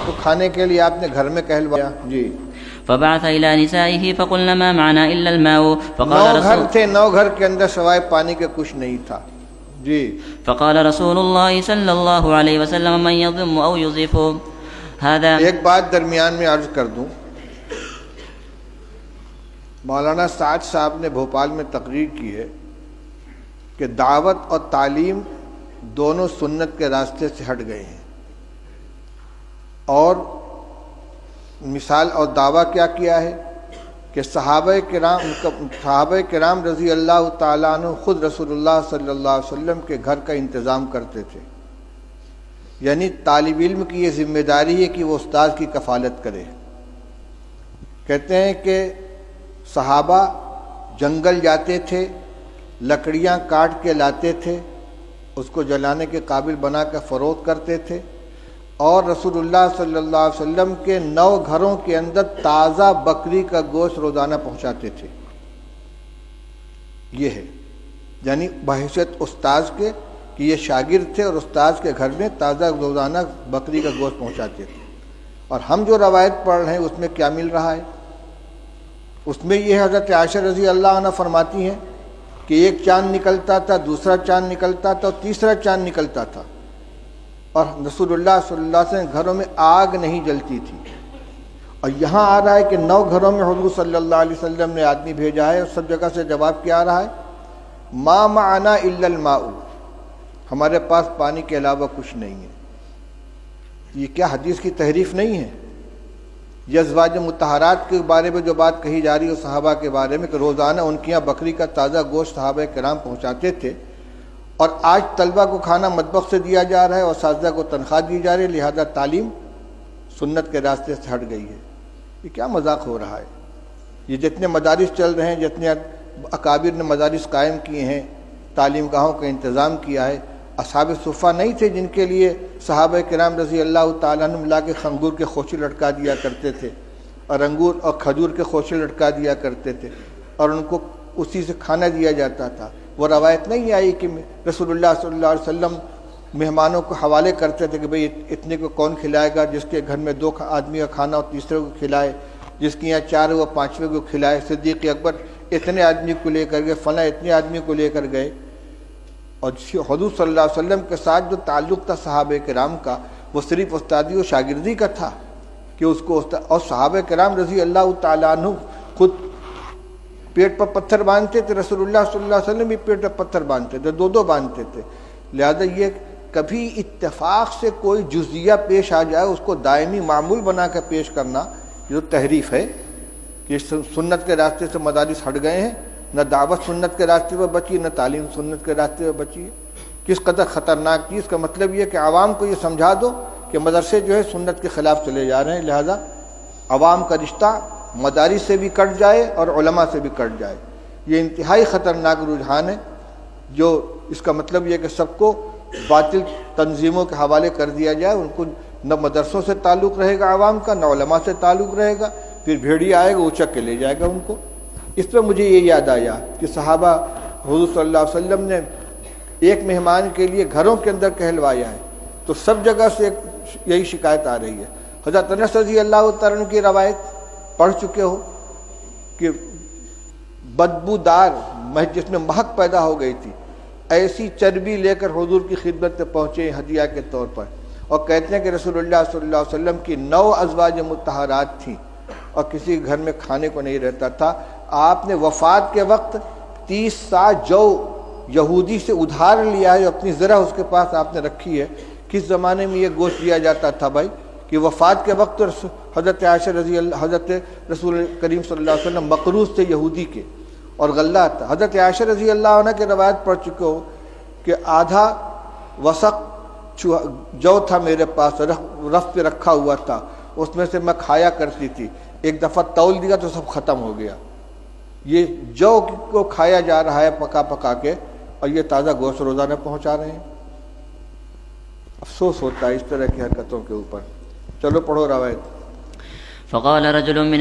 تو کھانے کے لیے آپ نے گھر میں کہلوایا. جی. فبعث إلى نسائه فقلن ما معنا إلا الماء نو گھر تھے، 9 گھر کے اندر سوائے پانی کے کچھ نہیں تھا. جی. فقال رسول الله صلى الله عليه وسلم من يضم أو يضيف هذا. ایک بات درمیان میں عرض کر دوں، مولانا سعد صاحب نے بھوپال میں تقریر کی ہے کہ دعوت اور تعلیم دونوں سنت کے راستے سے ہٹ گئے ہیں، اور مثال اور دعویٰ کیا کیا ہے کہ صحابہ کرام رضی اللہ تعالیٰ عنہ خود رسول اللہ صلی اللہ علیہ وسلم کے گھر کا انتظام کرتے تھے. یعنی طالب علم کی یہ ذمہ داری ہے کہ وہ استاد کی کفالت کرے. کہتے ہیں کہ صحابہ جنگل جاتے تھے، لکڑیاں کاٹ کے لاتے تھے، اس کو جلانے کے قابل بنا کر فروخت کرتے تھے، اور رسول اللہ صلی اللہ علیہ وسلم کے 9 گھروں کے اندر تازہ بکری کا گوشت روزانہ پہنچاتے تھے. یہ ہے یعنی بحیثیت استاذ کے کہ یہ شاگرد تھے اور استاذ کے گھر میں تازہ روزانہ بکری کا گوشت پہنچاتے تھے. اور ہم جو روایت پڑھ رہے ہیں اس میں کیا مل رہا ہے؟ اس میں یہ حضرت عائشہ رضی اللہ عنہ فرماتی ہیں کہ ایک چاند نکلتا تھا، دوسرا چاند نکلتا تھا اور تیسرا چاند نکلتا تھا، اور رسول اللہ صلی اللہ علیہ وسلم گھروں میں آگ نہیں جلتی تھی. اور یہاں آ رہا ہے کہ 9 گھروں میں حضور صلی اللہ علیہ وسلم نے آدمی بھیجا ہے، اور سب جگہ سے جواب کیا آ رہا ہے؟ ما معنا الا الماء، ہمارے پاس پانی کے علاوہ کچھ نہیں ہے. یہ کیا حدیث کی تحریف نہیں ہے؟ یہ ازواج مطہرات کے بارے میں جو بات کہی جا رہی ہے صحابہ کے بارے میں کہ روزانہ ان کے یہاں بکری کا تازہ گوشت صحابہ کرام پہنچاتے تھے، اور آج طلبہ کو کھانا مطبخ سے دیا جا رہا ہے اور اساتذہ کو تنخواہ دی جا رہی ہے، لہذا تعلیم سنت کے راستے سے ہٹ گئی ہے. یہ کیا مذاق ہو رہا ہے؟ یہ جتنے مدارس چل رہے ہیں، جتنے اکابر نے مدارس قائم کیے ہیں، تعلیم گاہوں کا انتظام کیا ہے، اصحاب صفہ نہیں تھے جن کے لیے صحابہ کرام رضی اللہ تعالیٰ عنہ لا کے انگور کے خوشے لٹکا دیا کرتے تھے، اور انگور اور کھجور کے خوشے لٹکا دیا کرتے تھے، اور ان کو اسی سے کھانا دیا جاتا تھا. وہ روایت نہیں آئی کہ رسول اللہ صلی اللہ علیہ وسلم مہمانوں کو حوالے کرتے تھے کہ بھئی اتنے کو کون کھلائے گا، جس کے گھر میں 2 آدمی کا کھانا ہو تیسرے کو کھلائے، جس کے یہاں 4 وہ 5ویں کو کھلائے. صدیق اکبر اتنے آدمی کو لے کر گئے، فلاں اتنے آدمی کو لے کر گئے. اور حضور صلی اللہ علیہ وسلم کے ساتھ جو تعلق تھا صحابہ کرام کا، وہ صرف استادی و شاگردی کا تھا کہ اس کو اور صحابہ کرام رضی اللہ تعالیٰ عنہ خود پیٹ پر پتھر باندھتے تھے، رسول اللہ صلی اللہ علیہ وسلم بھی پیٹ پر پتھر باندھتے تھے، 2 باندھتے تھے. لہذا یہ کبھی اتفاق سے کوئی جزیہ پیش آ جائے اس کو دائمی معمول بنا کر پیش کرنا جو تحریف ہے کہ سنت کے راستے سے مدارس ہٹ گئے ہیں. نہ دعوت سنت کے راستے پر بچی، نہ تعلیم سنت کے راستے پر بچی ہے. کس قدر خطرناک چیز کا مطلب یہ کہ عوام کو یہ سمجھا دو کہ مدرسے جو ہے سنت کے خلاف چلے جا رہے ہیں، لہذا عوام کا رشتہ مدارس سے بھی کٹ جائے اور علماء سے بھی کٹ جائے. یہ انتہائی خطرناک رجحان ہے، جو اس کا مطلب یہ کہ سب کو باطل تنظیموں کے حوالے کر دیا جائے. ان کو نہ مدرسوں سے تعلق رہے گا عوام کا، نہ علماء سے تعلق رہے گا، پھر بھیڑیا آئے گا اچک کے لے جائے گا ان کو. اس پہ مجھے یہ یاد آیا کہ صحابہ حضور صلی اللہ علیہ وسلم نے ایک مہمان کے لیے گھروں کے اندر کہلوایا ہے، تو سب جگہ سے یہی شکایت آ رہی ہے. حضرت انس رضی اللہ تعالیٰ عنہ کی روایت پڑھ چکے ہو کہ بدبودار جس میں مہک پیدا ہو گئی تھی، ایسی چربی لے کر حضور کی خدمت میں پہنچے ہدیہ کے طور پر، اور کہتے ہیں کہ رسول اللہ صلی اللہ علیہ وسلم کی 9 ازواج مطہرات تھیں اور کسی گھر میں کھانے کو نہیں رہتا تھا. آپ نے وفات کے وقت 30 سا جو یہودی سے ادھار لیا ہے، اپنی ذرا اس کے پاس آپ نے رکھی ہے. کس زمانے میں یہ گوشت دیا جاتا تھا بھائی کہ وفات کے وقت حضرت عائشہ حضرت رسول کریم صلی اللہ علیہ وسلم مقروض تھے یہودی کے اور غلہ تھا. حضرت عائشہ رضی اللہ عنہ کی روایت پڑھ چکے ہو کہ آدھا وسق جو تھا میرے پاس، رف پہ رکھا ہوا تھا، اس میں سے میں کھایا کرتی تھی. ایک دفعہ تول دیا تو سب ختم ہو گیا. یہ جو کو کھایا جا رہا ہے پکا پکا کے، اور یہ تازہ گوشت روزانہ پہنچا رہے ہیں. افسوس ہوتا ہے اس طرح کی حرکتوں کے اوپر. چلو پڑھو روایت. فقال رجل من